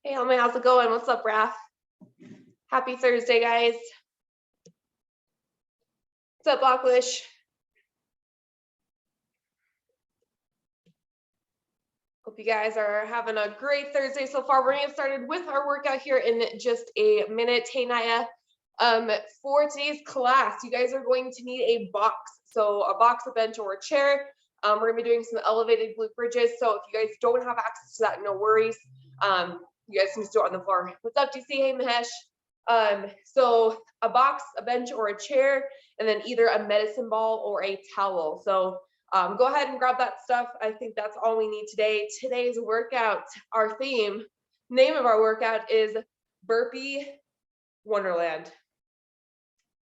Hey, homie, how's it going? What's up, Raph? Happy Thursday, guys. What's up, Blacklish? Hope you guys are having a great Thursday so far. We're gonna get started with our workout here in just a minute. Hey, Naya, for today's class, you guys are going to need a box. So a box, a bench, or a chair. We're gonna be doing some elevated glute bridges. So if you guys don't have access to that, no worries. You guys can just do it on the floor. What's up, DC? Hey, Mahesh. So a box, a bench, or a chair, and then either a medicine ball or a towel. So go ahead and grab that stuff. I think that's all we need today. Today's workout, our name of our workout is Burpee Wonderland.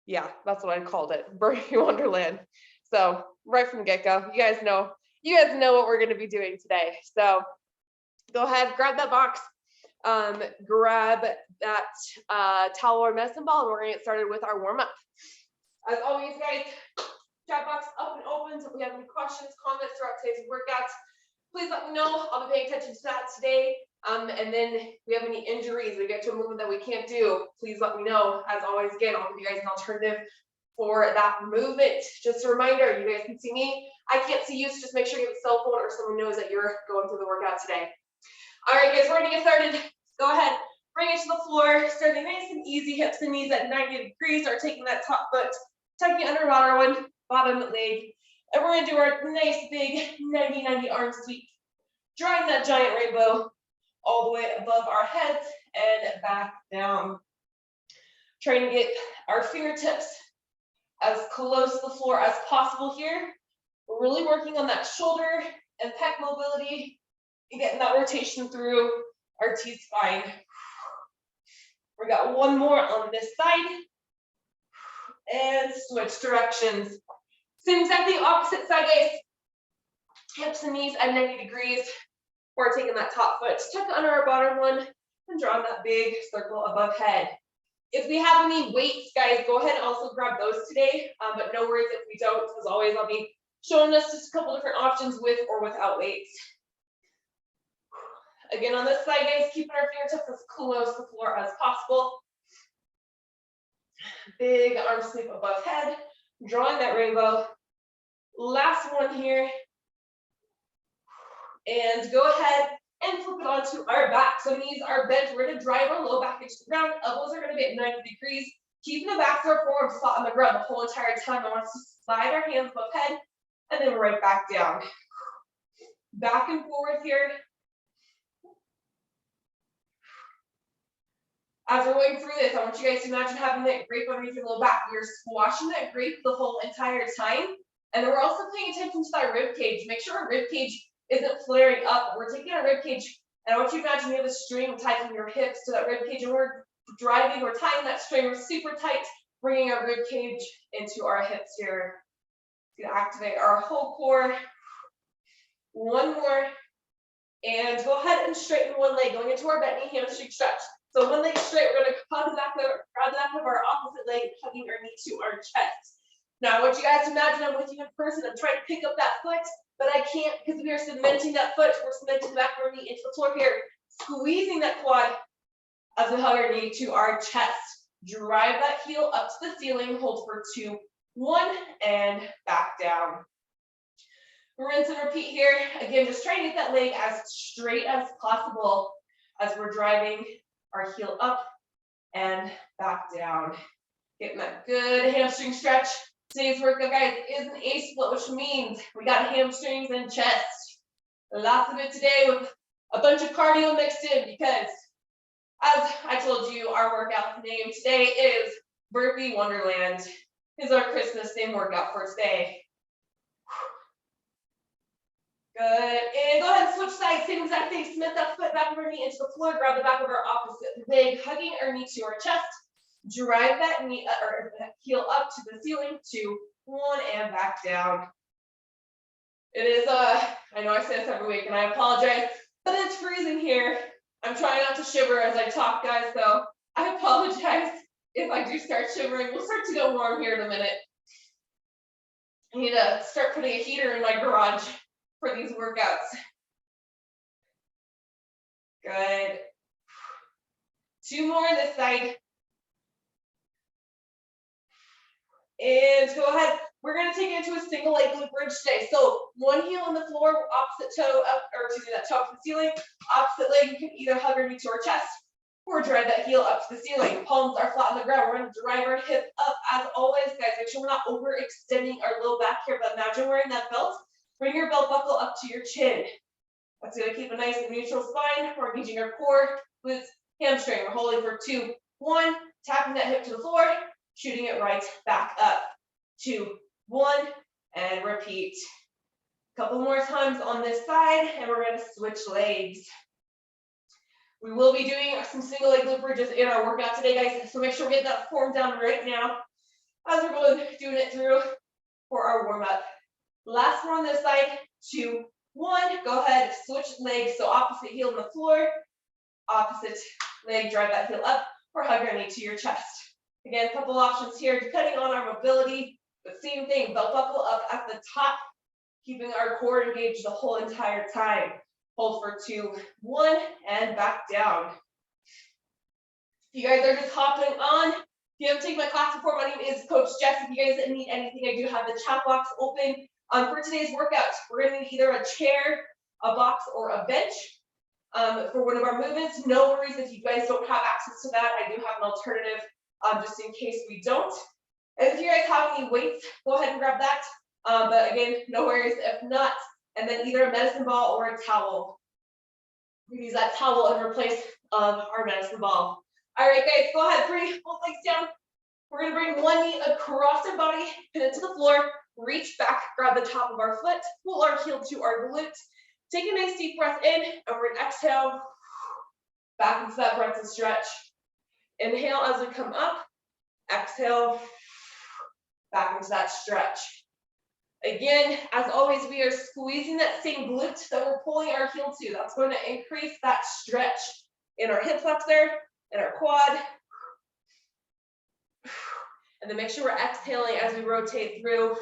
Yeah, that's what I called it, Burpee Wonderland. So right from the get-go, you guys know what we're going to be doing today. So go ahead, grab that box, grab that towel or medicine ball, and we're going to get started with our warm-up. As always, guys, chat box up and open. So if we have any questions, comments throughout today's workouts, please let me know. I'll be paying attention to that today. And then if we have any injuries, we get to a movement that we can't do, please let me know. As always, again, I'll give you guys an alternative for that movement. Just a reminder, you guys can see me. I can't see you, so just make sure you have a cell phone or someone knows that you're going through the workout today. All right, guys, we're gonna get started. Go ahead, bring it to the floor, starting nice and easy, hips and knees at 90 degrees, or taking that top foot, tucking under bottom leg, and we're gonna do our nice big 90-90 arm sweep, drawing that giant rainbow all the way above our heads and back down. Trying to get our fingertips as close to the floor as possible here. We're really working on that shoulder and pec mobility and getting that rotation through our T-spine. We got one more on this side. And switch directions. Same exactly opposite side, guys. Hips and knees at 90 degrees. We're taking that top foot, tuck under our bottom one, and drawing that big circle above head. If we have any weights, guys, go ahead and also grab those today. But no worries if we don't. As always, I'll be showing us just a couple different options with or without weights. Again, on this side, guys, keeping our fingertips as close to the floor as possible. Big arm sweep above head, drawing that rainbow. Last one here. And go ahead and flip it onto our back. So knees are bent. We're going to drive our low back into the ground. Elbows are going to be at 90 degrees. Keeping the back foot forward flat on the ground the whole entire time. I want us to slide our hands above head and then right back down. Back and forward here. As we're going through this, I want you guys to imagine having that grape underneath your low back. You're squashing that grape the whole entire time. And then we're also paying attention to that rib cage. Make sure our rib cage isn't flaring up. We're taking our rib cage, and I want you to imagine we have a string tied from your hips to that rib cage, and we're tying that string super tight, bringing our rib cage into our hips here. Gonna activate our whole core. One more, and go ahead and straighten one leg, going into our bent knee hamstring stretch. So one leg straight, we're gonna grab the back of our opposite leg, hugging our knee to our chest. Now I want you guys to imagine I'm with you in person. I'm trying to pick up that foot, but I can't because we are cementing that foot. We're cementing the back of our knee into the floor here, squeezing that quad as we hug our knee to our chest. Drive that heel up to the ceiling, hold for 2, 1, and back down. Rinse and repeat here. Again, just try to get that leg as straight as possible as we're driving our heel up and back down. Getting that good hamstring stretch. Today's workout, guys, is an A split, which means we got hamstrings and chest. Lots of it today with a bunch of cardio mixed in because, as I told you, our workout name today is Burpee Wonderland. Is our Christmas theme workout for today. Good. And go ahead and switch sides. Same exact thing. Cement that foot back of our knee into the floor. Grab the back of our opposite leg, hugging our knee to our chest. Drive that knee or heel up to the ceiling. 2, 1, and back down. It is I know I say this every week, and I apologize, but it's freezing here. I'm trying not to shiver as I talk, guys. So I apologize if I do start shivering. We'll start to go warm here in a minute. I need to start putting a heater in my garage for these workouts. Good. 2 more on this side. And go ahead. We're going to take it into a single leg glute bridge today. So one heel on the floor, opposite toe up, or excuse me, that toe up to the ceiling. Opposite leg, you can either hug underneath to our chest or drive that heel up to the ceiling. Palms are flat on the ground. We're going to drive our hip up as always, guys. Make sure we're not overextending our low back here, but imagine wearing that belt. Bring your belt buckle up to your chin. That's going to keep a nice and neutral spine. We're engaging our core, glutes, hamstring. We're holding for 2, 1, tapping that hip to the floor, shooting it right back up. 2, 1, and repeat. A couple more times on this side, and we're going to switch legs. We will be doing some single leg glute bridges in our workout today, guys. So make sure we get that form down right now as we're doing it through for our warm up. Last one on this side. 2, 1. Go ahead, switch legs. So opposite heel on the floor, opposite leg, drive that heel up, or hug your knee to your chest. Again, a couple options here depending on our mobility. But same thing, belt buckle up at the top, keeping our core engaged the whole entire time. Hold for 2, 1, and back down. If you guys are just hopping on, if you haven't taken my class before, my name is Coach Jess. If you guys need anything, I do have the chat box open. For today's workout, we're going to need either a chair, a box, or a bench for one of our movements. No worries if you guys don't have access to that. I do have an alternative just in case we don't. And if you guys have any weights, go ahead and grab that. But again, no worries if not. And then either a medicine ball or a towel. We use that towel in replace of our medicine ball. All right, guys, go ahead, bring both legs down. We're gonna bring one knee across our body, pin it to the floor, reach back, grab the top of our foot, pull our heel to our glute. Take a nice deep breath in, and we're gonna exhale, back into that breath and stretch. Inhale as we come up, exhale, back into that stretch. Again, as always, we are squeezing that same glute that we're pulling our heel to. That's going to increase that stretch in our hip flexor, in our quad. And then make sure we're exhaling as we rotate through,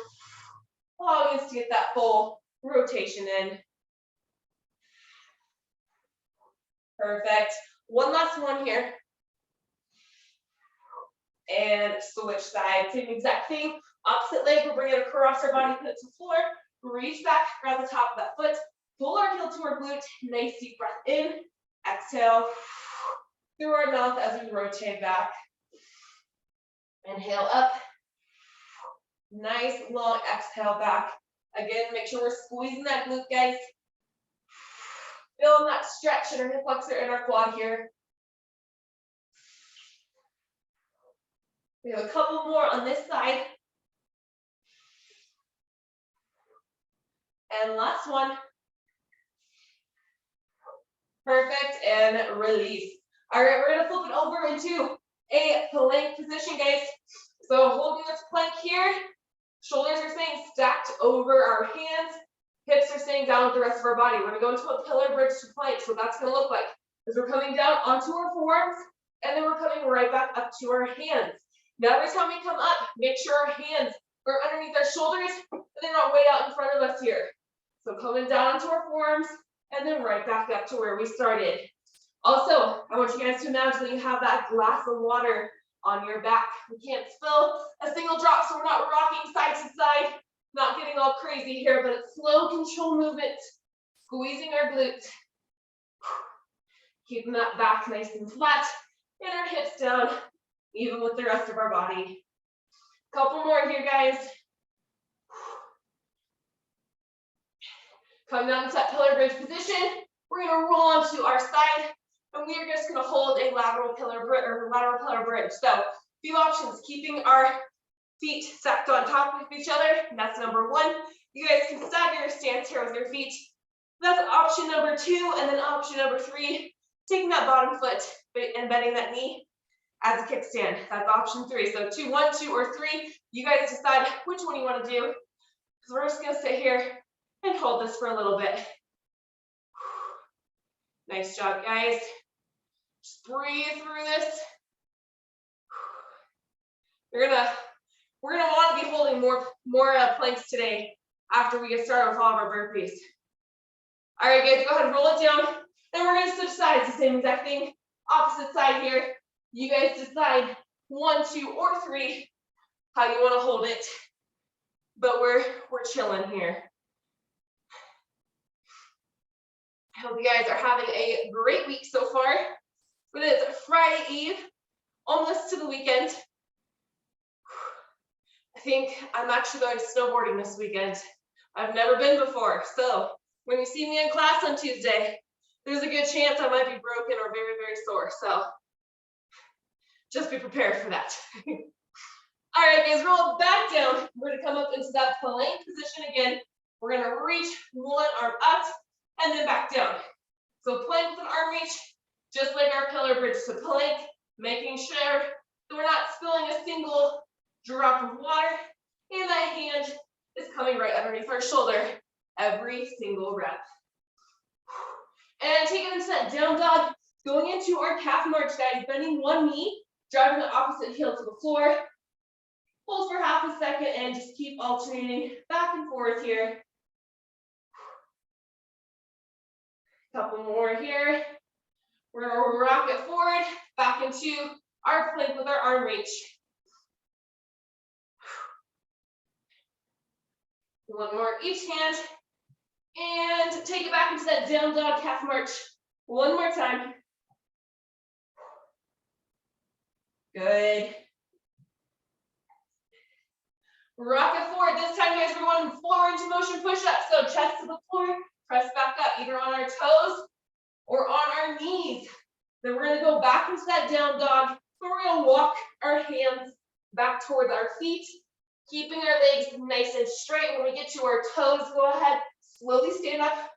allowing us to get that full rotation in. Perfect. One last one here. And switch sides. Same exact thing. Opposite leg, we're bringing it across our body, put it to the floor. Reach back, grab the top of that foot. Pull our heel to our glute. Nice deep breath in. Exhale through our mouth as we rotate back. Inhale up. Nice long exhale back. Again, make sure we're squeezing that glute, guys. Feeling that stretch in our hip flexor and our quad here. We have a couple more on this side. And last one. Perfect, and release. All right, we're gonna flip it over into a plank position, guys. So holding this plank here, shoulders are staying stacked over our hands, hips are staying down with the rest of our body. We're gonna go into a pillar bridge to plank. So that's gonna look like is we're coming down onto our forearms, and then we're coming right back up to our hands. Now every time we come up, make sure our hands are underneath our shoulders, and they're not way out in front of us here. So coming down onto our forearms, and then right back up to where we started. Also, I want you guys to imagine that you have that glass of water on your back. We can't spill a single drop, so we're not rocking side to side, not getting all crazy here, but it's slow control movement, squeezing our glutes, keeping that back nice and flat, and our hips down, even with the rest of our body. Couple more here, guys. Coming down to that pillar bridge position, we're gonna roll onto our side, and we are just gonna hold a lateral pillar bridge. So, a few options: keeping our feet stacked on top of each other. That's number one. You guys can stagger your stance here with your feet. That's option number two, and then option number three, taking that bottom foot and bending that knee as a kickstand. That's option three. So 2, 1, 2, or 3. You guys decide which one you want to do. Because we're just gonna sit here and hold this for a little bit. Nice job, guys. Just breathe through this. We're gonna want to be holding more planks today after we get started with all of our burpees. All right, guys, go ahead and roll it down. And we're gonna switch sides, the same exact thing. Opposite side here. You guys decide 1, 2, or 3 how you want to hold it, but we're chilling here. I hope you guys are having a great week so far. It is Friday Eve, almost to the weekend. I think I'm actually going snowboarding this weekend. I've never been before, so when you see me in class on Tuesday, there's a good chance I might be broken or very, very sore, so just be prepared for that. All right, guys, roll back down. We're gonna come up into that plank position again. We're gonna reach one arm up and then back down. So plank with an arm reach, just like our pillar bridge. So plank, making sure that we're not spilling a single drop of water, and that hand is coming right underneath our shoulder every single rep. And take it into that down dog, going into our calf march, guys, bending one knee, driving the opposite heel to the floor. Hold for half a second and just keep alternating back and forth here. Couple more here. We're gonna rock it forward, back into our plank with our arm reach. One more each hand. And take it back into that down dog calf march. One more time. Good. Rock it forward. This time, guys, we're going floor into motion push-up. So chest to the floor, press back up, either on our toes or on our knees. Then we're gonna go back into that down dog. So we're gonna walk our hands back towards our feet, keeping our legs nice and straight. When we get to our toes, go ahead, slowly stand up,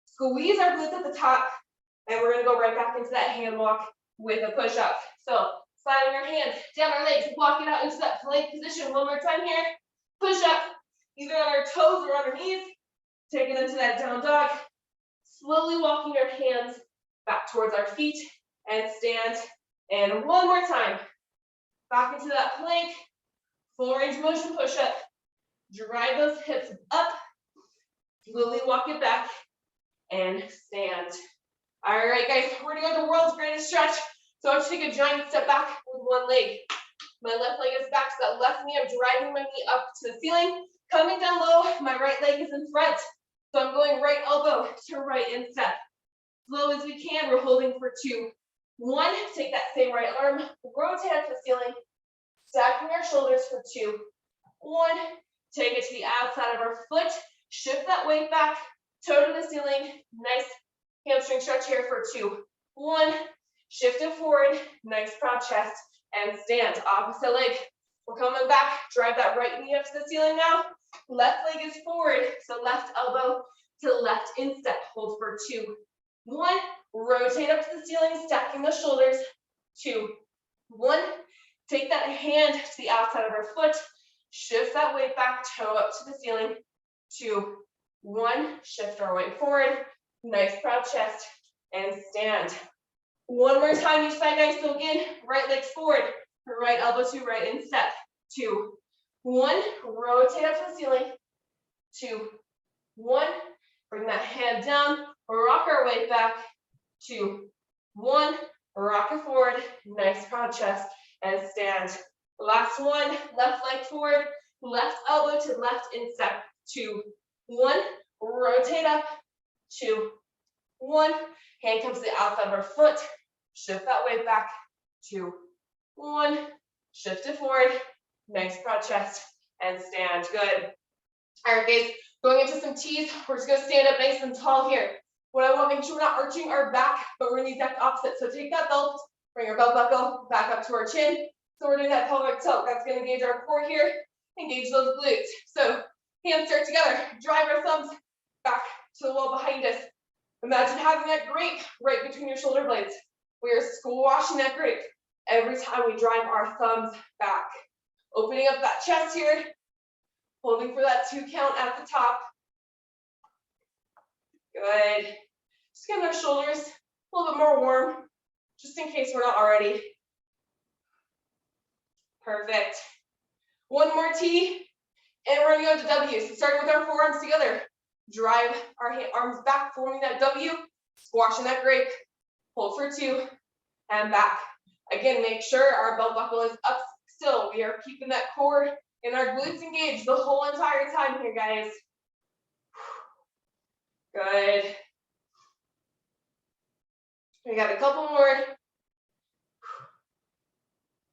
squeeze our glutes at the top, and we're gonna go right back into that hand walk with a push-up. So sliding our hands down our legs, walking out into that plank position. One more time here. Push up, either on our toes or on our knees. Take it into that down dog. Slowly walking our hands back towards our feet and stand. And one more time. Back into that plank. Full range motion push up. Drive those hips up. Slowly walk it back and stand. All right, guys, we're gonna go to the world's greatest stretch. So I want you to take a giant step back with one leg. My left leg is back, so that left knee, I'm driving my knee up to the ceiling. Coming down low, my right leg is in front. So I'm going right elbow to right instep. Slow as we can, we're holding for 2. 1, take that same right arm, rotate up to the ceiling, stacking our shoulders for 2. 1, take it to the outside of our foot, shift that weight back, toe to the ceiling, nice hamstring stretch here for 2. 1, shift it forward, nice proud chest, and stand. Opposite leg. We're coming back, drive that right knee up to the ceiling now. Left leg is forward, so left elbow to left instep. Hold for 2. 1, rotate up to the ceiling, stacking the shoulders. 2. 1, take that hand to the outside of our foot, shift that weight back, toe up to the ceiling. 2. 1, shift our weight forward, nice proud chest, and stand. One more time each side, guys. So again, right leg forward, right elbow to right instep. 2. 1, rotate up to the ceiling. 2. 1, bring that hand down, rock our weight back. 2. 1, rock it forward, nice proud chest, and stand. Last one, left leg forward, left elbow to left instep. 2. 1, rotate up. 2. 1, hand comes to the outside of our foot, shift that weight back. 2. 1, shift it forward, nice proud chest, and stand. Good. All right, guys, going into some T's. We're just gonna stand up nice and tall here. What I want to make sure we're not arching our back, but we're in the exact opposite. So take that belt, bring our belt buckle back up to our chin. So we're doing that pelvic tilt. That's gonna engage our core here, engage those glutes. So hands start together, drive our thumbs back to the wall behind us. Imagine having that grape right between your shoulder blades. We are squashing that grape every time we drive our thumbs back. Opening up that chest here, holding for that 2 count at the top. Good. Just getting our shoulders a little bit more warm, just in case we're not already. Perfect. One more T, and we're gonna go to W. So starting with our forearms together, drive our arms back, forming that W, squashing that grape. Hold for 2, and back. Again, make sure our belt buckle is up still. We are keeping that core and our glutes engaged the whole entire time here, guys. Good. We got a couple more.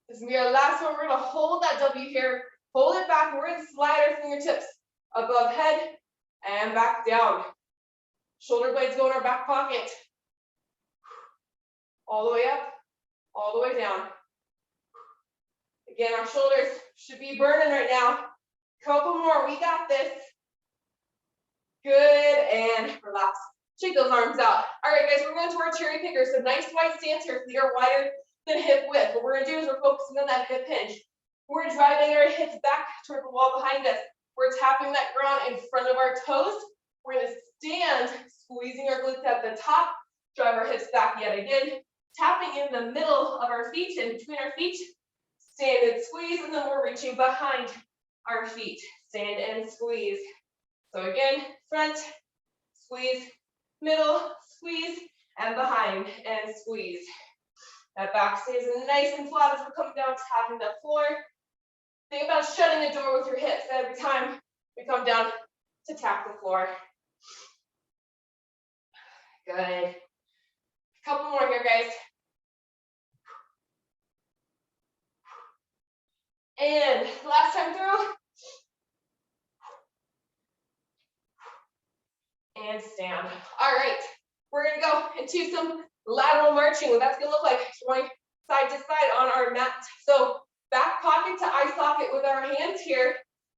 This is gonna be our last one. We're gonna hold that W here, hold it back, and we're gonna slide our fingertips above head and back down. Shoulder blades go in our back pocket. All the way up, all the way down. Again, our shoulders should be burning right now. Couple more, we got this. Good, and relax. Shake those arms out. All right, guys, we're going to our cherry picker. So nice wide stance here, feet are wider than hip width. What we're gonna do is we're focusing on that hip hinge. We're driving our hips back toward the wall behind us. We're tapping that ground in front of our toes. We're gonna stand, squeezing our glutes at the top, drive our hips back yet again, tapping in the middle of our feet, in between our feet, stand and squeeze, and then we're reaching behind our feet, stand and squeeze. So again, front, squeeze, middle, squeeze, and behind, and squeeze. That back stays nice and flat as we're coming down, tapping that floor. Think about shutting the door with your hips every time we come down to tap the floor. Good. A couple more here, guys. And last time through. And stand. All right, we're gonna go into some lateral marching. What that's gonna look like, going side to side on our mat. So back pocket to eye socket with our hands here,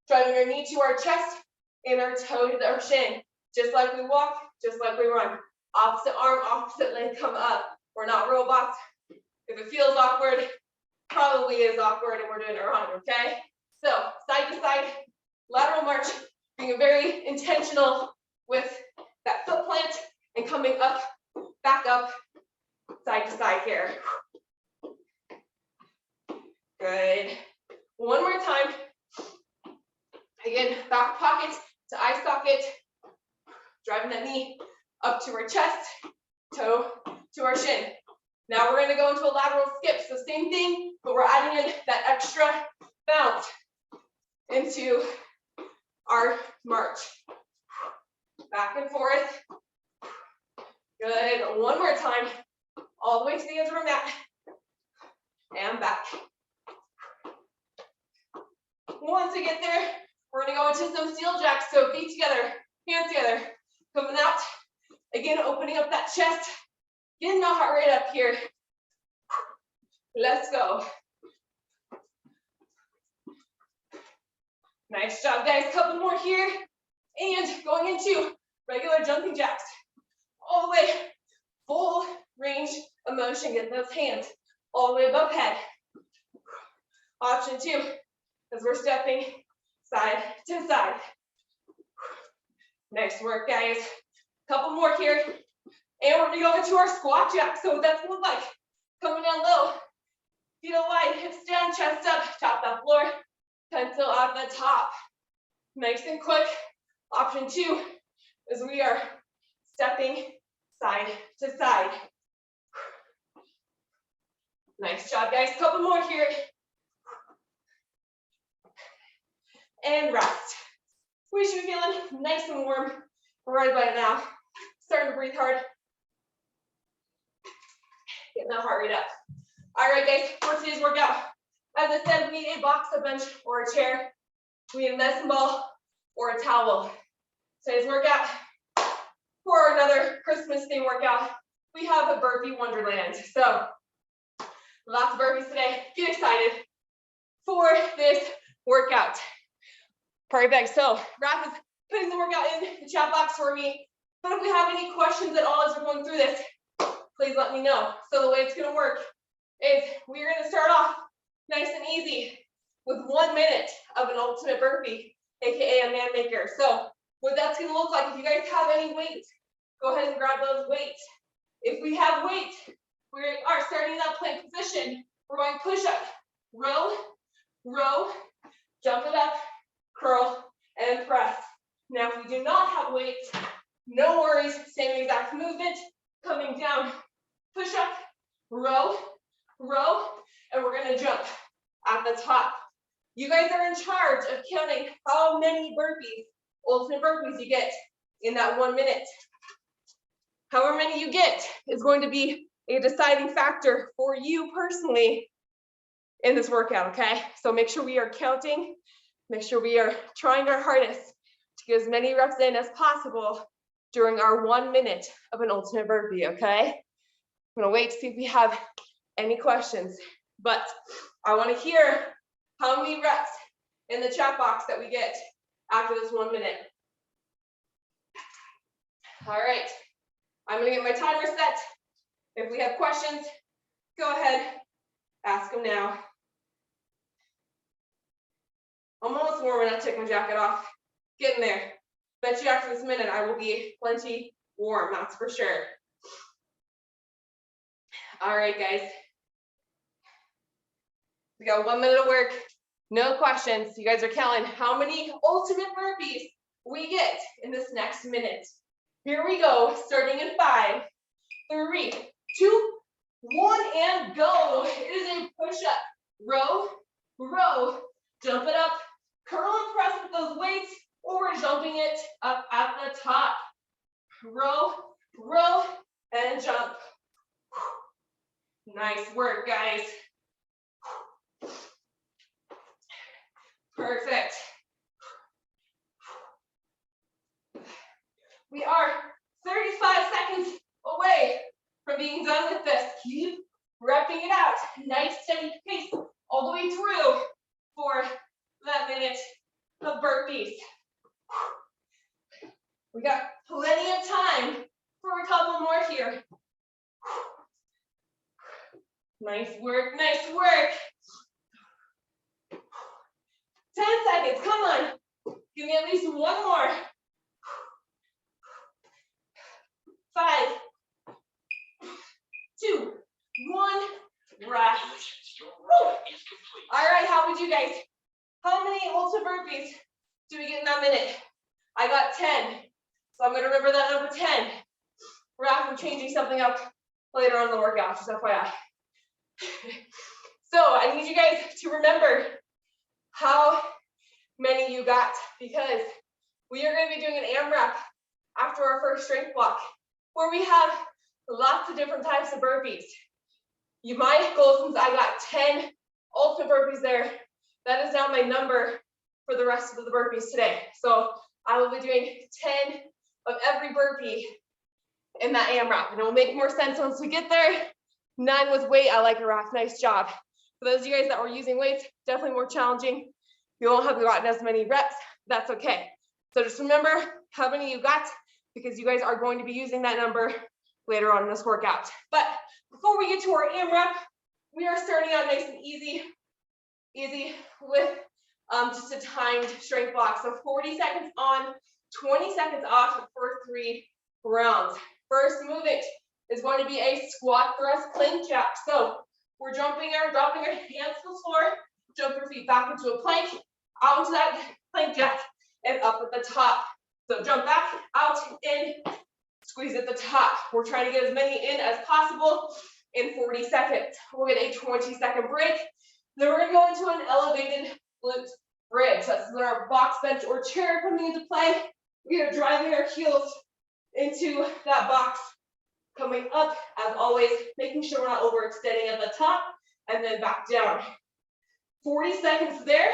driving our knee to our chest and our toe to our shin. Just like we walk, just like we run. Opposite arm, opposite leg come up. We're not robots. If it feels awkward, probably is awkward and we're doing it wrong, okay? So side to side, lateral march, being very intentional with that foot plant and coming up, back up, side to side here. Good. One more time. Again, back pocket to eye socket, driving that knee up to our chest, toe to our shin. Now we're going to go into a lateral skip. So same thing, but we're adding in that extra bounce into our march. Back and forth. Good. One more time. All the way to the edge of our mat. And back. Once we get there, we're going to go into some steel jacks. So feet together, hands together, coming out. Again, opening up that chest. Getting the heart rate up here. Let's go. Nice job, guys. Couple more here. And going into regular jumping jacks. All the way, full range of motion. Get those hands all the way above head. Option 2, as we're stepping side to side. Nice work, guys. Couple more here. And we're gonna go into our squat jack. So what that's gonna look like, coming down low, feet are wide, hips down, chest up, tap that floor, pencil at the top. Nice and quick. Option 2 is we are stepping side to side. Nice job, guys. Couple more here. And rest. We should be feeling nice and warm right by now. Starting to breathe hard. Getting that heart rate up. All right, guys, for today's workout, as I said, we need a box, a bench, or a chair. We need a medicine ball or a towel. Today's workout, for another Christmas theme workout, we have a Burpee Wonderland. So, lots of burpees today. Get excited for this workout. Party bag. So, Raph is putting the workout in the chat box for me. But if we have any questions at all as we're going through this, please let me know. So the way it's going to work is we're going to start off nice and easy with 1 minute of an ultimate burpee, aka a man maker. So what that's going to look like, if you guys have any weights, go ahead and grab those weights. If we have weights, we are starting in that plank position. We're going push up, row, row, jump it up, curl, and press. Now if we do not have weights, no worries, same exact movement, coming down, push up, row, row, and we're gonna jump at the top. You guys are in charge of counting how many burpees, ultimate burpees you get in that 1 minute. However many you get is going to be a deciding factor for you personally in this workout, okay? So make sure we are counting, make sure we are trying our hardest to get as many reps in as possible during our 1 minute of an ultimate burpee, okay? I'm gonna wait to see if we have any questions, but I wanna hear how many reps in the chat box that we get after this 1 minute. All right, I'm gonna get my timer set. If we have questions, go ahead, ask them now. I'm almost warm enough to take my jacket off. Getting there. Bet you after this minute, I will be plenty warm, that's for sure. All right, guys. We got 1 minute of work, no questions. You guys are counting how many ultimate burpees we get in this next minute. Here we go, starting in 5, 3, 2, 1, and go. It is a push-up. Row, row, jump it up, curl and press with those weights, or we're jumping it up at the top. Row, row, and jump. Nice work, guys. Perfect. We are 35 seconds away from being done with this. Keep repping it out. Nice steady pace all the way through for that minute of burpees. We got plenty of time for a couple more here. Nice work, nice work. 10 seconds, come on. Give me at least one more. 5, 2, 1, rest. Woo. All right, how would you guys? How many ultimate burpees do we get in that minute? I got 10, so I'm gonna remember that number 10. We're after changing something up later on in the workout, just FYI. So I need you guys to remember how many you got, because we are going to be doing an AMRAP after our first strength block, where we have lots of different types of burpees. My goal, since I got 10 ultimate burpees there, that is now my number for the rest of the burpees today. So I will be doing 10 of every burpee in that AMRAP, and it will make more sense once we get there. 9 with weight, I like a wrap, nice job. For those of you guys that were using weights, definitely more challenging. You won't have gotten as many reps, that's okay. So just remember how many you got, because you guys are going to be using that number later on in this workout. But before we get to our AMRAP, we are starting out nice and easy with just a timed strength block. So 40 seconds on, 20 seconds off for 3 rounds. First movement is going to be a squat thrust plank jack. So we're dropping our hands to the floor, jump your feet back into a plank, out into that plank jack, and up at the top. So jump back, out, in, squeeze at the top. We're trying to get as many in as possible in 40 seconds. We'll get a 20-second break. Then we're gonna go into an elevated glute bridge. That's when our box, bench, or chair coming into play. We are driving our heels into that box, coming up, as always, making sure we're not overextending at the top, and then back down. 40 seconds there,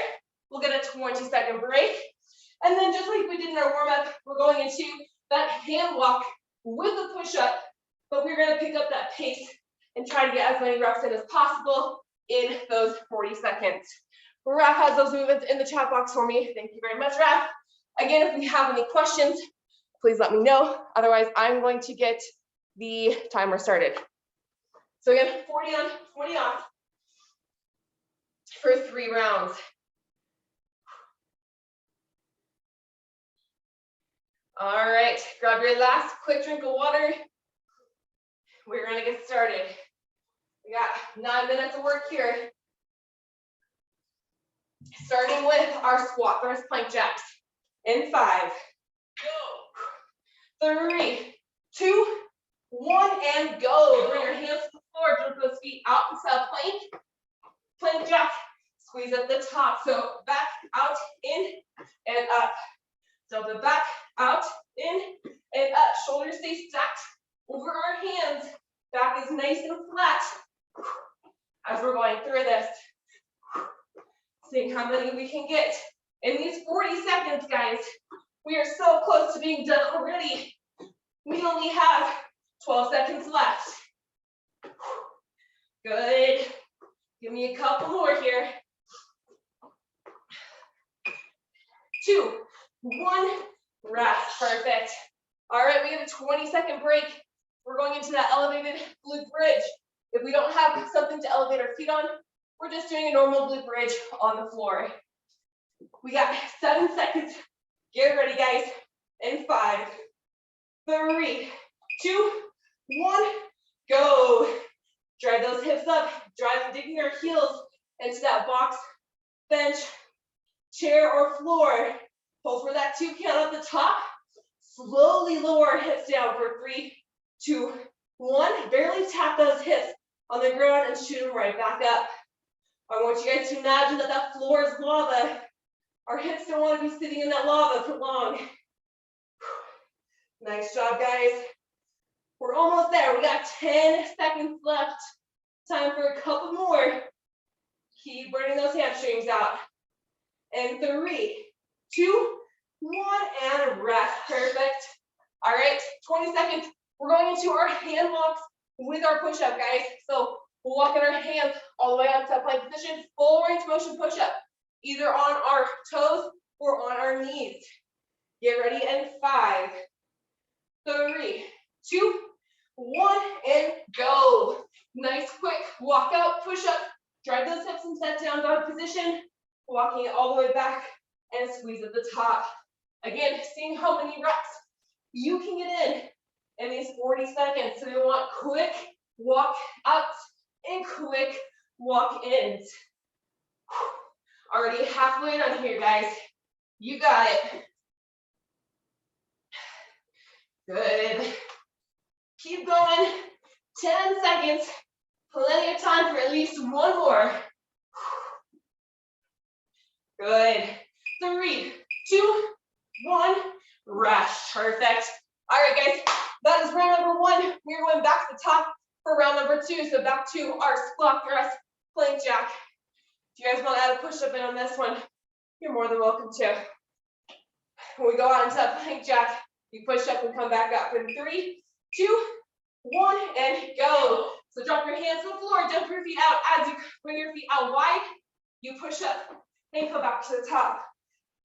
we'll get a 20-second break. And then just like we did in our warm-up, we're going into that hand walk with a push-up, but we're gonna pick up that pace and try to get as many reps in as possible in those 40 seconds. Raph has those movements in the chat box for me. Thank you very much, Raph. Again, if we have any questions, please let me know. Otherwise, I'm going to get the timer started. So again, 40 on, 20 off for 3 rounds. All right, grab your last quick drink of water. We're gonna get started. We got 9 minutes of work here. Starting with our squat thrust plank jacks. In 5, 3, 2, 1, and go. Bring your hands to the floor, jump those feet out into a plank. Plank jack, squeeze at the top. So back, out, in, and up. Jump it back, out, in, and up. Shoulders stay stacked over our hands. Back is nice and flat. As we're going through this, seeing how many we can get in these 40 seconds, guys. We are so close to being done already. We only have 12 seconds left. Good. Give me a couple more here. 2, 1, rest. Perfect. All right, we have a 20-second break. We're going into that elevated glute bridge. If we don't have something to elevate our feet on, we're just doing a normal glute bridge on the floor. We got 7 seconds. Get ready, guys. In 5, 3, 2, 1, go. Drive those hips up, digging our heels into that box, bench, chair, or floor. Hold for that 2 count at the top. Slowly lower our hips down for 3, 2, 1. Barely tap those hips on the ground and shoot them right back up. I want you guys to imagine that that floor is lava. Our hips don't want to be sitting in that lava for long. Nice job, guys. We're almost there. We got 10 seconds left. Time for a couple more. Keep burning those hamstrings out. And 3, 2, 1, and rest. Perfect. All right, 20 seconds. We're going into our hand walks with our push-up, guys. So we'll walk in our hands all the way up to plank position, full range motion push-up, either on our toes or on our knees. Get ready, and 5, 3, 2, 1, and go. Nice, quick walk out, push up, drive those hips and set down dog position, walking it all the way back and squeeze at the top. Again, seeing how many reps you can get in these 40 seconds. So we want quick walk outs and quick walk ins. Already halfway done here, guys. You got it. Good. Keep going. 10 seconds. Plenty of time for at least one more. Good. 3, 2, 1. Rest. Perfect. All right, guys. That is round number 1. We're going back to the top for round number 2. So back to our squat thrust, plank jack. If you guys want to add a push-up in on this one, you're more than welcome to. When we go out into that plank jack, you push up and come back up in 3, 2, 1, and go. So drop your hands to the floor, jump your feet out. As you bring your feet out wide, you push up and come back to the top.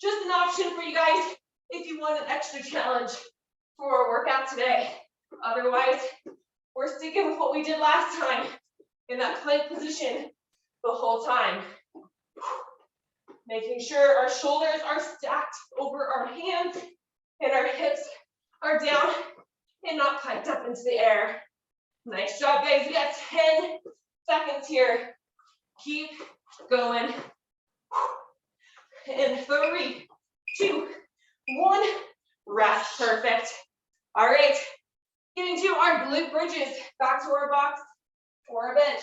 Just an option for you guys if you want an extra challenge for our workout today. Otherwise, we're sticking with what we did last time in that plank position the whole time. Making sure our shoulders are stacked over our hands and our hips are down and not piped up into the air. Nice job, guys. We got 10 seconds here. Keep going. And 3, 2, 1. Rest. Perfect. All right. Getting to our glute bridges. Back to our box or our bench.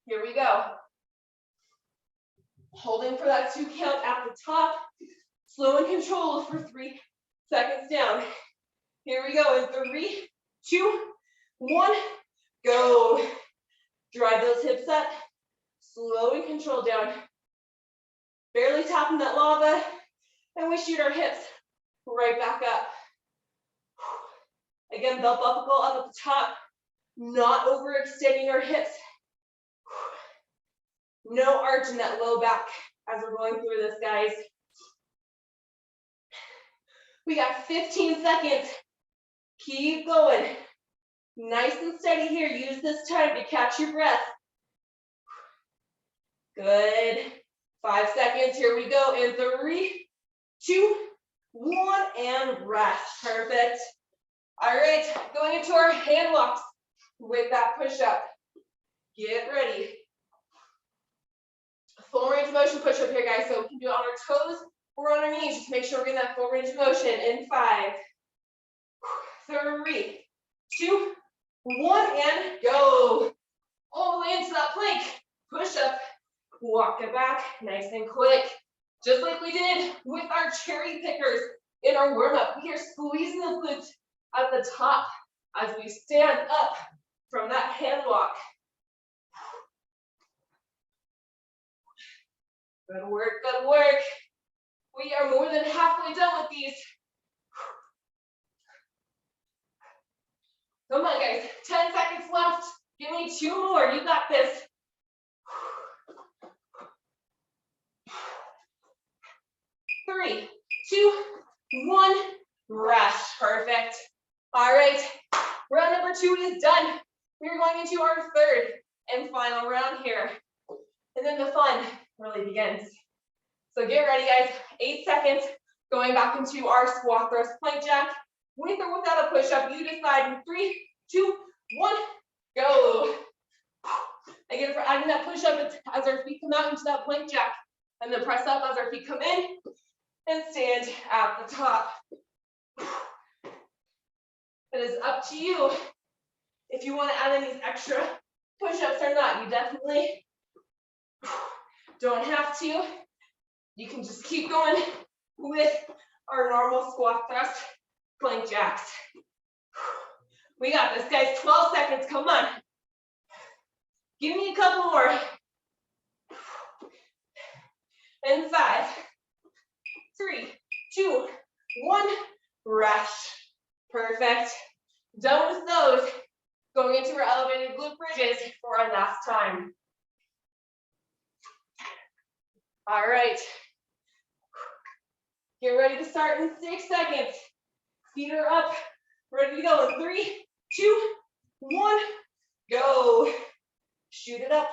Here we go. Holding for that 2 count at the top. Slow and controlled for 3 seconds down. Here we go in 3, 2, 1, go. Drive those hips up. Slow and controlled down. Barely tapping that lava. And we shoot our hips right back up. Again, belt buckle up at the top. Not overextending our hips. No arch in that low back as we're going through this, guys. We got 15 seconds. Keep going. Nice and steady here. Use this time to catch your breath. Good. 5 seconds. Here we go in 3, 2, 1, and rest. Perfect. All right, going into our hand walks with that push-up. Get ready. Full range of motion push-up here, guys. So we can do it on our toes or on our knees. Just make sure we're getting that full range of motion in 5, 3, 2, 1, and go. all the way into that plank. Push up, walk it back, nice and quick. Just like we did with our cherry pickers in our warm-up. We are squeezing the glutes at the top as we stand up from that hand walk. Good work, good work. We are more than halfway done with these. Come on, guys. 10 seconds left. Give me 2 more. You got this. 3, 2, 1. Rest. Perfect. All right. Round number 2 is done. We're going into our third and final round here. And then the fun really begins. So get ready, guys. 8 seconds. Going back into our squat thrust plank jack. With or without a push-up, you decide in 3, 2, 1, go. Again, for adding that push-up as our feet come out into that plank jack, and then press up as our feet come in, and stand at the top. It is up to you if you want to add any extra push-ups or not. You definitely don't have to. You can just keep going with our normal squat thrust plank jacks. We got this, guys. 12 seconds. Come on. Give me a couple more. And 5, 3, 2, 1. Rest. Perfect. Done with those. Going into our elevated glute bridges for our last time. All right. Get ready to start in 6 seconds. Feet are up. Ready to go in 3, 2, 1. Go. Shoot it up.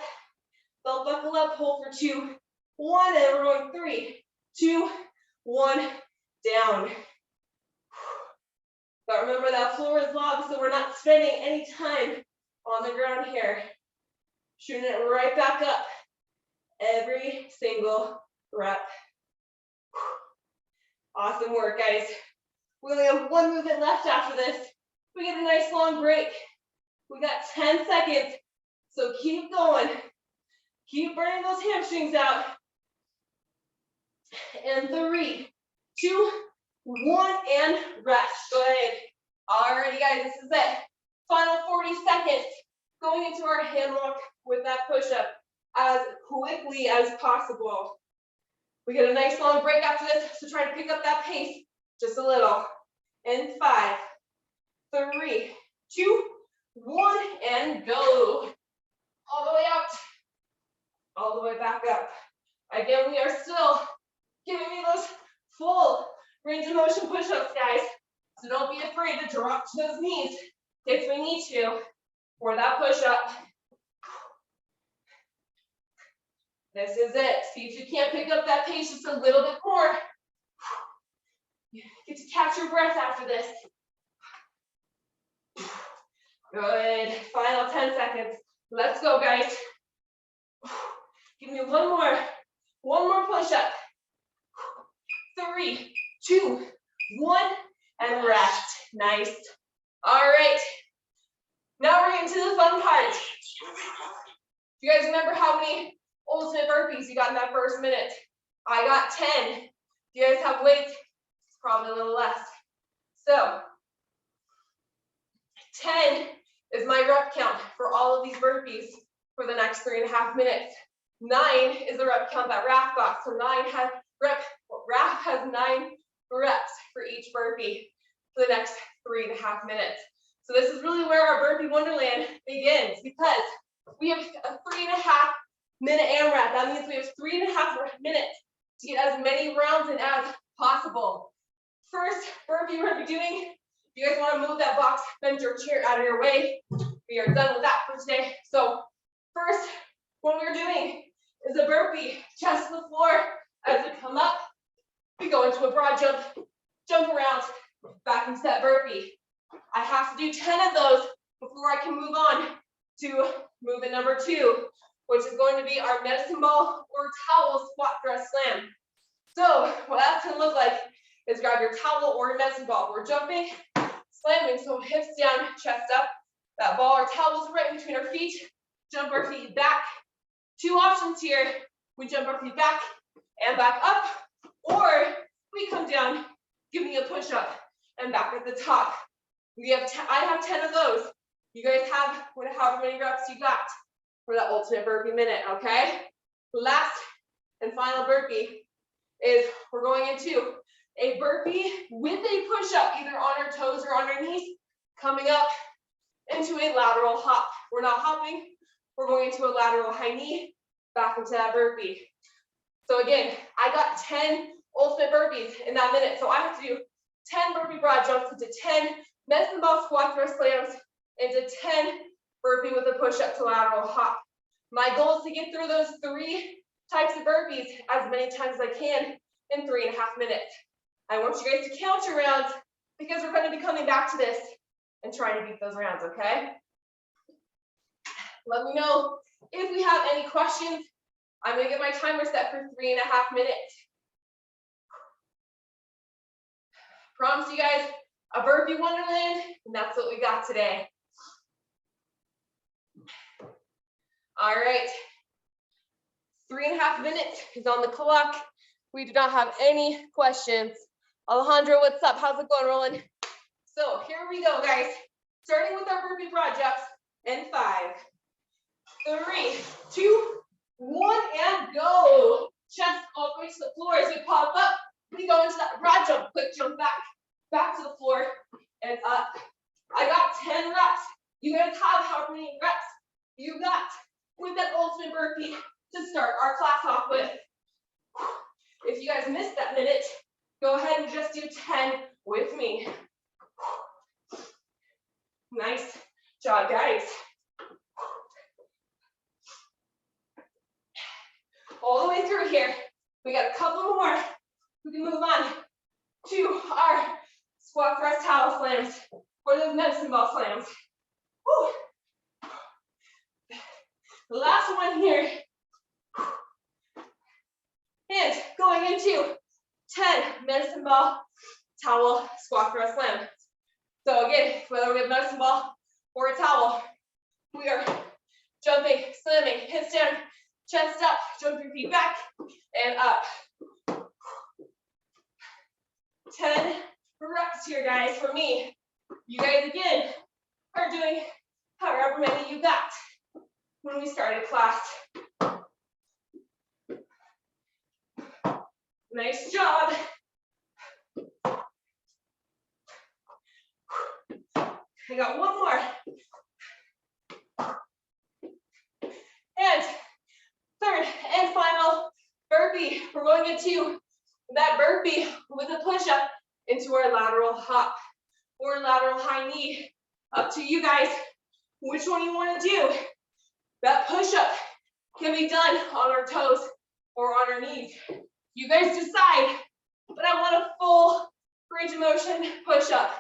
Belt buckle up. Hold for 2, 1. And we're going 3, 2, 1. Down. But remember that floor is log, so we're not spending any time on the ground here. Shooting it right back up. Every single rep. Awesome work, guys. We only have 1 movement left after this. We get a nice long break. We got 10 seconds. So keep going. Keep burning those hamstrings out. And 3, 2, 1, and rest. Go ahead. Alrighty, guys, this is it. Final 40 seconds. Going into our hand walk with that push-up as quickly as possible. We get a nice long break after this, so try to pick up that pace just a little. And 5, 3, 2, 1, and go. All the way out. All the way back up. Again, we are still giving me those full range of motion push-ups, guys. So don't be afraid to drop to those knees if we need to for that push-up. This is it. See if you can't pick up that pace just a little bit more. You get to catch your breath after this. Good. Final 10 seconds. Let's go, guys. Give me one more. One more push-up. 3, 2, 1, and rest. Nice. All right. Now we're getting to the fun part. Do you guys remember how many ultimate burpees you got in that first minute? I got 10. Do you guys have weights? It's probably a little less. So 10 is my rep count for all of these burpees for the next 3.5 minutes. 9 is the rep count that Raph got. So Raph has 9 reps for each burpee for the next 3.5 minutes. So this is really where our burpee wonderland begins, because we have a 3.5 minute AMRAP. That means we have 3.5 minutes to get as many rounds in as possible. First burpee we're going to be doing, if you guys want to move that box, bench, or chair out of your way, we are done with that for today. So first, what we're doing is a burpee, chest to the floor. As we come up, we go into a broad jump, jump around, back into that burpee. I have to do 10 of those before I can move on to movement number 2, which is going to be our medicine ball or towel squat thrust slam. So what that's going to look like is grab your towel or your medicine ball. We're jumping, slamming, so hips down, chest up. That ball or towel is right between our feet. jump our feet back. Two options here. We jump our feet back and back up, or we come down, giving a push-up and back at the top. I have 10 of those. You guys have however many reps you got for that ultimate burpee minute, okay? Last and final burpee is we're going into a burpee with a push-up, either on our toes or on our knees, coming up into a lateral hop. We're not hopping, we're going into a lateral high knee, back into that burpee. So again, I got 10 ultimate burpees in that minute. So I have to do 10 burpee broad jumps into 10 medicine ball squat thrust slams into 10 burpee with a push-up to lateral hop. My goal is to get through those 3 types of burpees as many times as I can in 3.5 minutes. I want you guys to count your rounds because we're going to be coming back to this and trying to beat those rounds, okay? Let me know if we have any questions. I'm going to get my timer set for 3.5 minutes. Promise you guys a burpee wonderland, and that's what we got today. All right, 3.5 minutes is on the clock. We do not have any questions. Alejandro, what's up? How's it going, Roland? So here we go, guys. Starting with our burpee broad jumps in 5, 3, 2, 1, and go. Chest all the way to the floor as we pop up. We go into that broad jump, quick jump back to the floor and up. I got 10 reps. You guys have however many reps you got with that ultimate burpee to start our class off with. If you guys missed that minute, go ahead and just do 10 with me. Nice job, guys. All the way through here. We got a couple more. We can move on to our squat thrust towel slams or those medicine ball slams. Woo. The last one here. And going into 10 medicine ball towel squat thrust slams. So again, whether we have medicine ball or a towel, we are jumping, slamming, hips down, chest up, jump your feet back and up. 10 reps here, guys, for me. You guys, again, are doing however many you got when we started class. Nice job. I got one more. And third and final burpee. We're going into that burpee with a push-up into our lateral hop or lateral high knee. Up to you guys, which one you want to do. That push-up can be done on our toes or on our knees. You guys decide, but I want a full range of motion push-up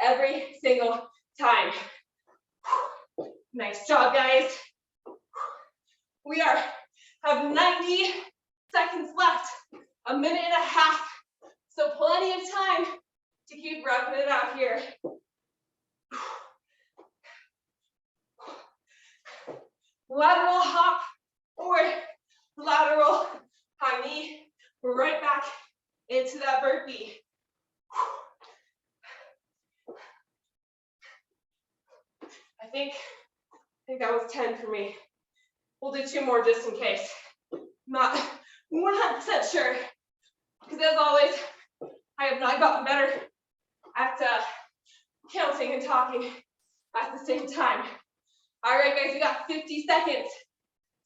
every single time. Nice job, guys. We have 90 seconds left, a minute and a half. So plenty of time to keep roughing it out here. Lateral hop or lateral high knee. We're right back into that burpee. I think that was 10 for me. We'll do 2 more just in case. Not 100% sure, because as always, I have not gotten better at counting and talking at the same time. All right, guys, we got 50 seconds.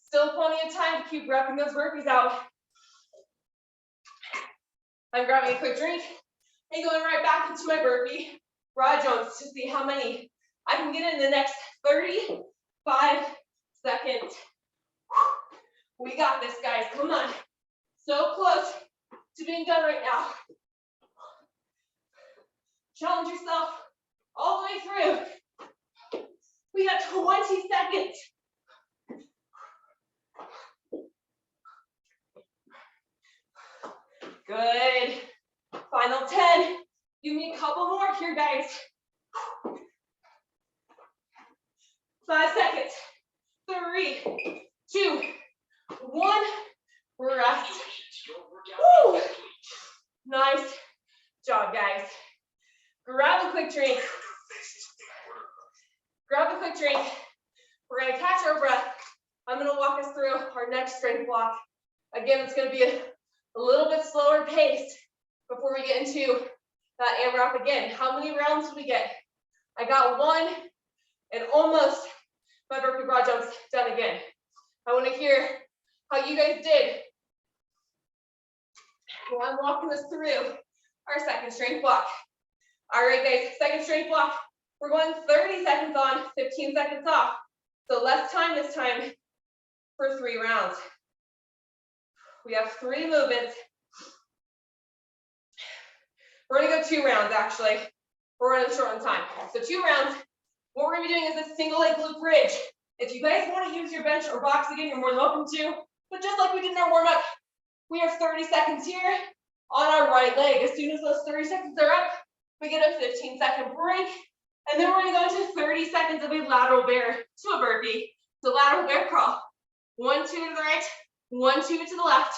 Still plenty of time to keep repping those burpees out. I'm grabbing a quick drink and going right back into my burpee broad jumps to see how many I can get in the next 35 seconds. We got this, guys. Come on. So close to being done right now. Challenge yourself all the way through. We got 20 seconds. Good. Final 10. Give me a couple more here, guys. 5 seconds. 3, 2, 1. Rest. Woo. Nice job, guys. Grab a quick drink. Grab a quick drink. We're going to catch our breath. I'm going to walk us through our next strength block. Again, it's going to be a little bit slower pace before we get into that AMRAP again. How many rounds did we get? I got 1 and almost my burpee broad jumps done again. I want to hear how you guys did. Well, I'm walking us through our second strength block. All right, guys, second strength block. We're going 30 seconds on, 15 seconds off. So less time this time for 3 rounds. We have 3 movements. We're gonna go 2 rounds actually. We're running short on time. So 2 rounds. What we're gonna be doing is a single leg glute bridge. If you guys want to use your bench or box again, you're more than welcome to. But just like we did in our warm up, we have 30 seconds here on our right leg. As soon as those 30 seconds are up, we get a 15-second break. And then we're gonna go into 30 seconds of a lateral bear to a burpee. So lateral bear crawl. 1, 2 to the right, 1, 2 to the left.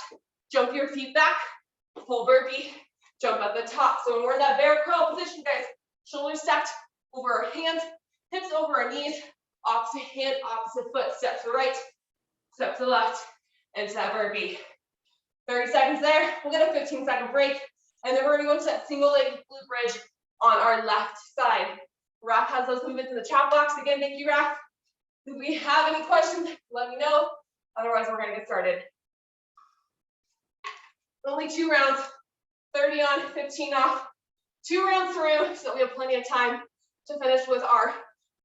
Jump your feet back, full burpee, jump at the top. So when we're in that bear crawl position, guys, shoulders stacked over our hands, hips over our knees, opposite hand, opposite foot, step to the right, step to the left, into that burpee. 30 seconds there, we'll get a 15-second break, and then we're gonna go into that single leg glute bridge on our left side. Raph has those movements in the chat box. Again, thank you, Raph. If we have any questions, let me know. Otherwise, we're gonna get started. Only 2 rounds, 30 on, 15 off. 2 rounds through, so we have plenty of time to finish with our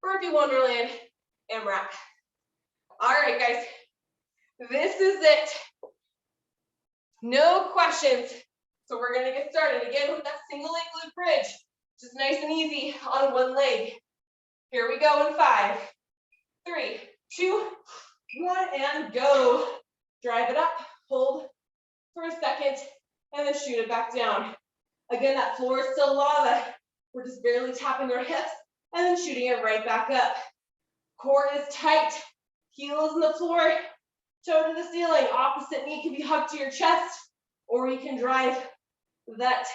Burpee Wonderland AMRAP. All right, guys, this is it. No questions. So we're gonna get started again with that single leg glute bridge. Just nice and easy on 1 leg. Here we go in 5, 3, 2, 1, and go. Drive it up, hold for a second, and then shoot it back down. Again, that floor is still lava. We're just barely tapping our hips and then shooting it right back up. Core is tight, heels in the floor, toe to the ceiling. Opposite knee can be hugged to your chest, or you can drive that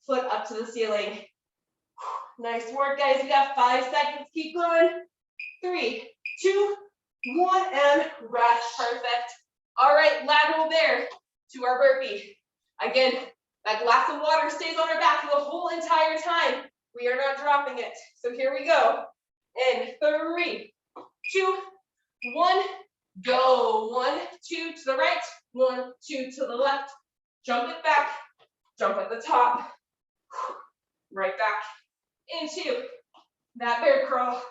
foot up to the ceiling. Nice work, guys. We got 5 seconds. Keep going. 3, 2, 1, and rest. Perfect. All right, lateral bear to our burpee. Again, that glass of water stays on our back the whole entire time. We are not dropping it. So here we go. In 3, 2, 1, go. 1, 2 to the right, 1, 2 to the left. Jump it back. Jump at the top. Right back into that bear crawl.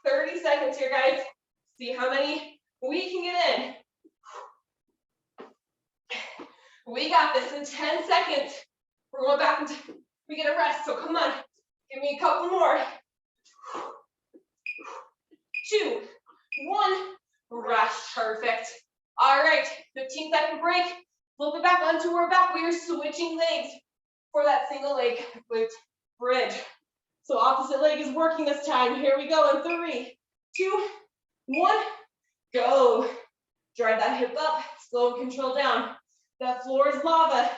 30 seconds here, guys. See how many we can get in. We got this in 10 seconds. We're going back into, we get a rest, so come on. Give me a couple more. 2, 1, rest, perfect. All right, 15-second break. Flip it back onto our back. We are switching legs for that single leg glute bridge. So opposite leg is working this time. Here we go in 3, 2, 1, go. Drive that hip up, slow and control down. That floor is lava.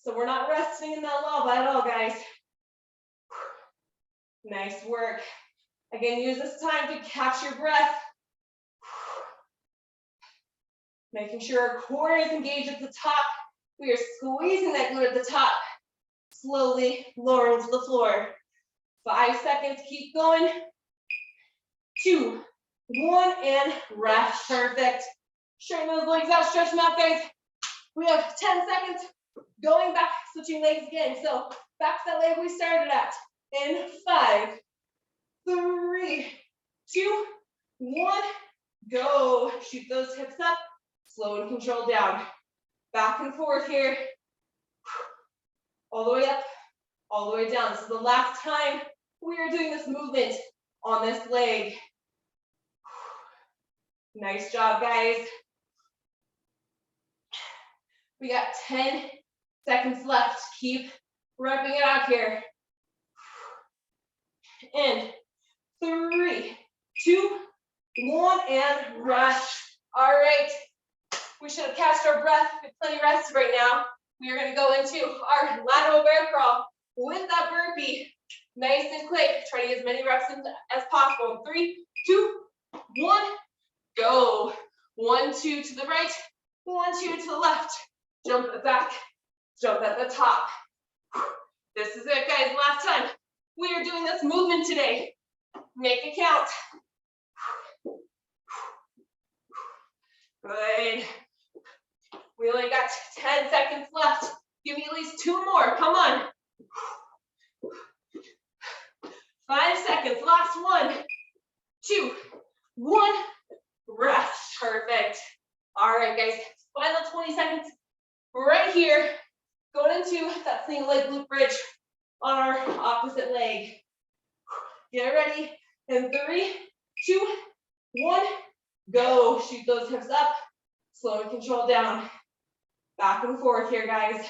So we're not resting in that lava at all, guys. Nice work. Again, use this time to catch your breath. Making sure our core is engaged at the top. We are squeezing that glute at the top. Slowly lowering to the floor. 5 seconds, keep going. 2, 1, and rest. Perfect. Straighten those legs out, stretch them out, guys. We have 10 seconds. Going back, switching legs again. So back to that leg we started at. In 5, 3, 2, 1, go. Shoot those hips up. Slow and control down. Back and forth here. All the way up, all the way down. This is the last time we are doing this movement on this leg. Nice job, guys. We got 10 seconds left. Keep repping it out here. In 3, 2, 1, and rest. All right. We should have catched our breath. We have plenty of rest right now. We are going to go into our lateral bear crawl with that burpee. Nice and quick. Try to get as many reps in as possible. 3, 2, 1, go. 1, 2 to the right. 1, 2 to the left. Jump at the back. Jump at the top. This is it, guys. Last time. We are doing this movement today. Make it count. Good. We only got 10 seconds left. Give me at least 2 more. Come on. 5 seconds. Last 1, 2, 1. Rest. Perfect. All right, guys. Final 20 seconds right here. Going into that single leg glute bridge on our opposite leg. Get ready. In 3, 2, 1. Go. Shoot those hips up. Slow and control down. Back and forth here, guys.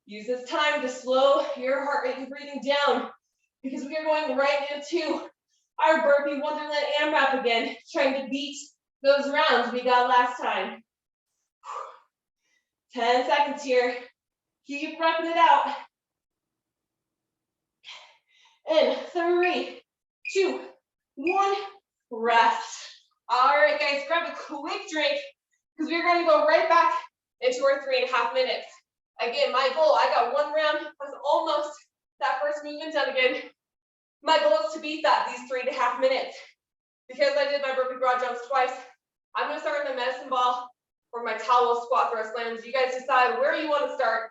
Use this time to slow your heart rate and breathing down because we are going right into our burpee Wonderland AMRAP again, trying to beat those rounds we got last time. 10 seconds here. Keep repping it out. In 3, 2, 1, rest. All right, guys, grab a quick drink because we're going to go right back into our 3.5 minutes. Again, my goal, I got 1 round. That's almost that first movement done again. My goal is to beat that, these 3.5 minutes. Because I did my burpee broad jumps twice, I'm going to start with my medicine ball or my towel squat throw slams. You guys decide where you want to start.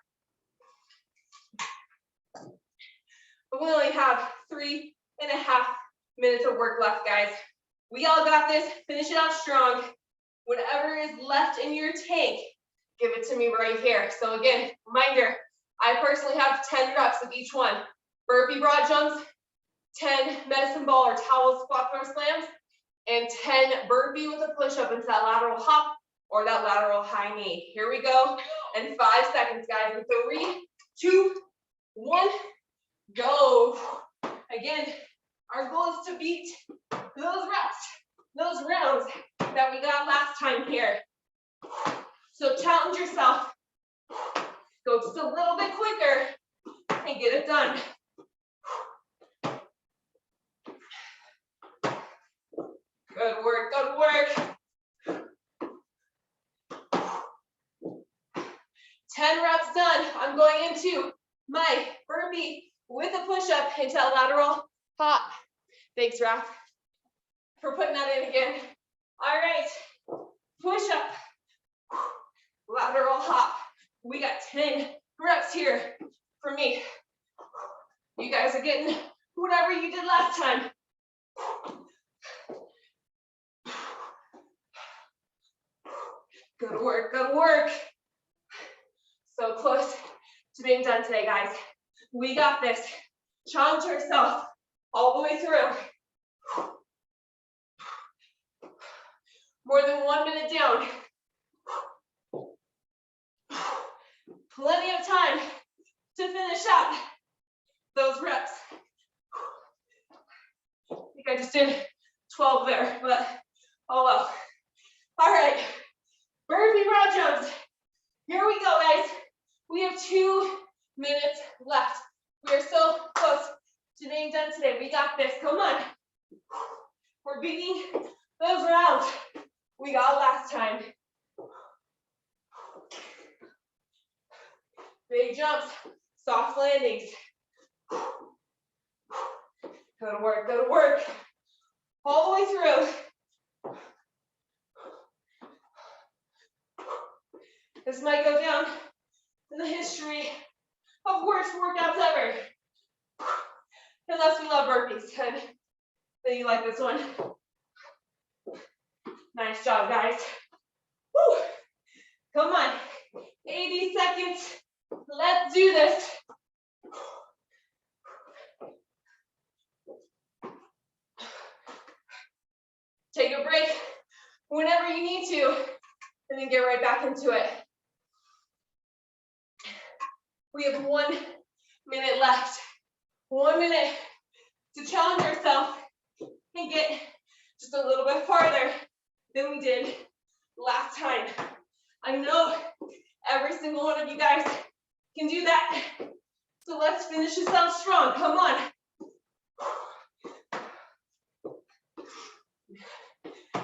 But we only have 3.5 minutes of work left, guys. We all got this. Finish it out strong. Whatever is left in your tank, give it to me right here. So again, reminder, I personally have 10 reps of each one. Burpee broad jumps, 10 medicine ball or towel squat throw slams, and 10 burpee with a push up into that lateral hop or that lateral high knee. Here we go. And 5 seconds, guys. In 3, 2, 1, go. Again, our goal is to beat those reps, those rounds that we got last time here. So challenge yourself. Go just a little bit quicker and get it done. Good work, good work. 10 reps done. I'm going into my burpee with a push-up into a lateral hop. Thanks, Raph, for putting that in again. All right, push-up, lateral hop. We got 10 reps here for me. You guys are getting whatever you did last time. Good work, good work. So close to being done today, guys. We got this. Challenge yourself all the way through. More than 1 minute down. Plenty of time to finish up those reps. I think I just did 12 there, but oh well. All right, burpee broad jumps. Here we go, guys. We have 2 minutes left. We are so close to being done today. We got this. Come on. We're beating those rounds we got last time. Big jumps, soft landings. Good work, good work. All the way through. This might go down in the history of worst workouts ever. Unless we love burpees, and then you like this one. Nice job, guys. Woo. Come on, 80 seconds. Let's do this. Take a break whenever you need to, and then get right back into it. We have 1 minute left. 1 minute to challenge yourself and get just a little bit farther than we did last time. I know every single one of you guys can do that. So let's finish this out strong. Come on.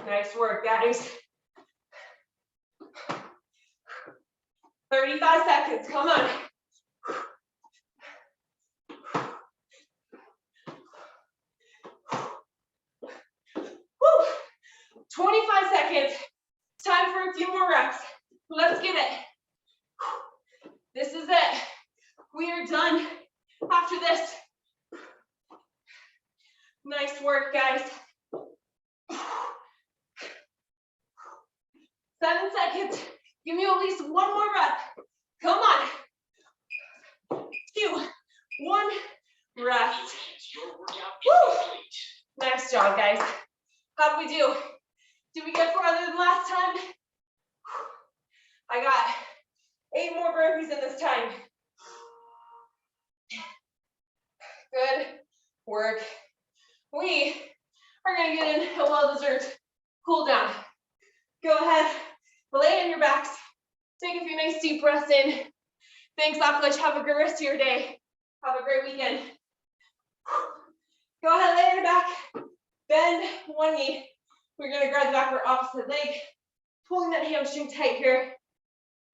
Nice work, guys. 35 seconds. Come on. Woo. 25 seconds. Time for a few more reps. Let's get it. This is it. We are done after this. Nice work, guys. 7 seconds. Give me at least one more rep. Come on. 2, 1, rest. Woo. Nice job, guys. How'd we do? Did we get farther than last time? I got 8 more burpees in this time. Good work. We are going to get in a well-deserved cool down. Go ahead, lay on your backs. Take a few nice deep breaths in. Thanks, Up Lateral. Have a good rest of your day. Have a great weekend. Go ahead, lay on your back. Bend one knee. We're going to grab the back of our opposite leg, pulling that hamstring tight here.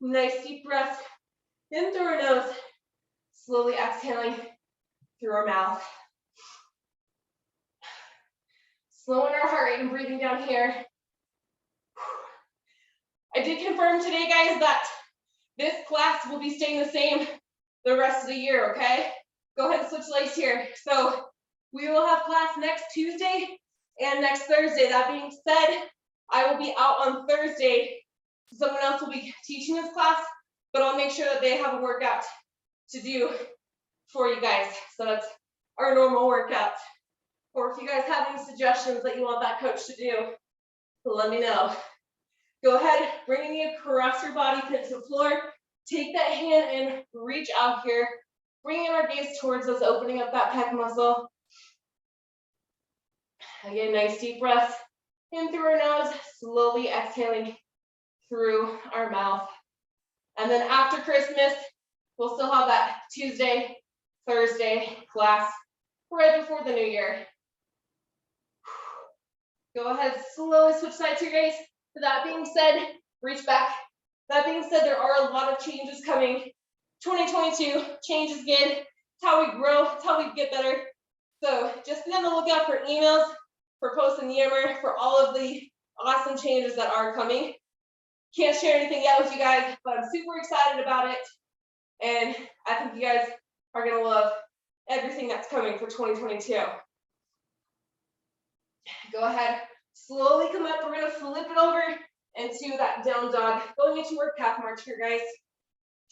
Nice deep breath in through our nose, slowly exhaling through our mouth. Slowing our heart rate and breathing down here. I did confirm today, guys, that this class will be staying the same the rest of the year, okay? Go ahead and switch legs here. So we will have class next Tuesday and next Thursday. That being said, I will be out on Thursday. Someone else will be teaching this class, but I'll make sure that they have a workout to do for you guys. So that's our normal workout. Or if you guys have any suggestions that you want that coach to do, let me know. Go ahead, bring the knee across your body, pin to the floor. Take that hand and reach out here. Bringing our gaze towards us, opening up that pec muscle. Again, nice deep breath in through our nose, slowly exhaling through our mouth. And then after Christmas, we'll still have that Tuesday, Thursday class right before the new year. Go ahead, slowly switch sides here, guys. That being said, reach back. That being said, there are a lot of changes coming. 2022, change is good. It's how we grow, it's how we get better. So just be on the lookout for emails, for posts in Yammer, for all of the awesome changes that are coming. Can't share anything yet with you guys, but I'm super excited about it. And I think you guys are gonna love everything that's coming for 2022. Go ahead, slowly come up. We're gonna flip it over into that down dog. Going into our calf march here, guys.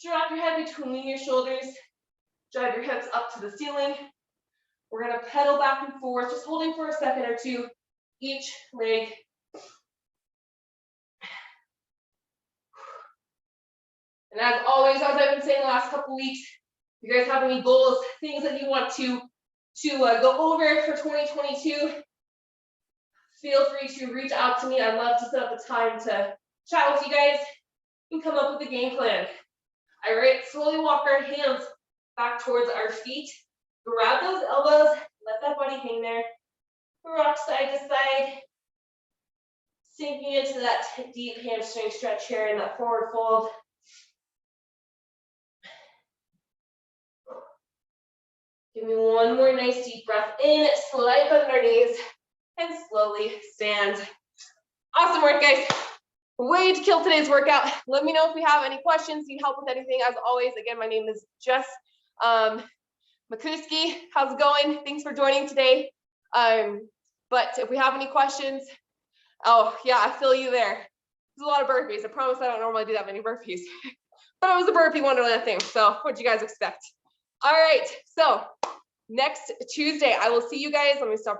Drop your head between your shoulders. Drive your hips up to the ceiling. We're gonna pedal back and forth, just holding for a second or two each leg. And as always, as I've been saying the last couple weeks, if you guys have any goals, things that you want to go over for 2022, feel free to reach out to me. I'd love to set up a time to chat with you guys and come up with a game plan. All right, slowly walk our hands back towards our feet. Grab those elbows, let that body hang there. Rock side to side. Sinking into that deep hamstring stretch here in that forward fold. Give me one more nice deep breath in, slide bend our knees, and slowly stand. Awesome work, guys. Way to kill today's workout. Let me know if you have any questions, need help with anything. As always, again, my name is Jess Makuski. How's it going? Thanks for joining today. But if we have any questions, oh yeah, I feel you there. There's a lot of burpees. I promise I don't normally do that many burpees, but it was a burpee Wonderland thing. So what'd you guys expect? All right, so next Tuesday, I will see you guys. Let me stop.